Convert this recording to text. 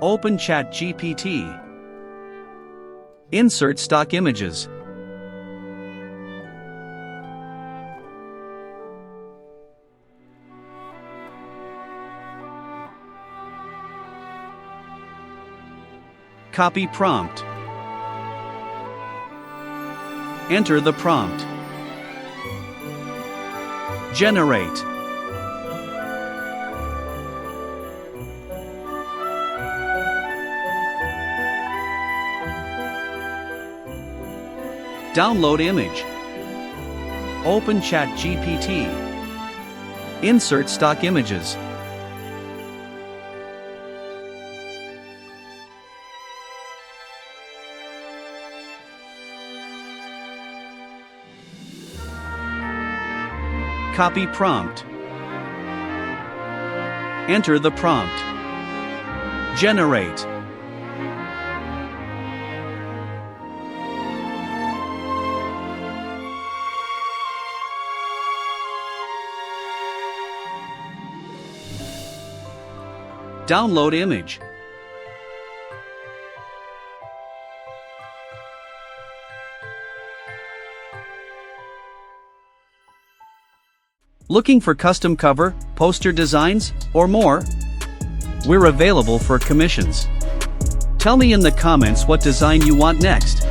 Open ChatGPT. Insert stock images. Copy prompt. Enter the prompt. Generate. Download image. Open ChatGPT. Insert stock images. Copy prompt. Enter the prompt. Generate. Download image. Looking for custom cover, poster designs, or more? We're available for commissions. Tell me in the comments what design you want next.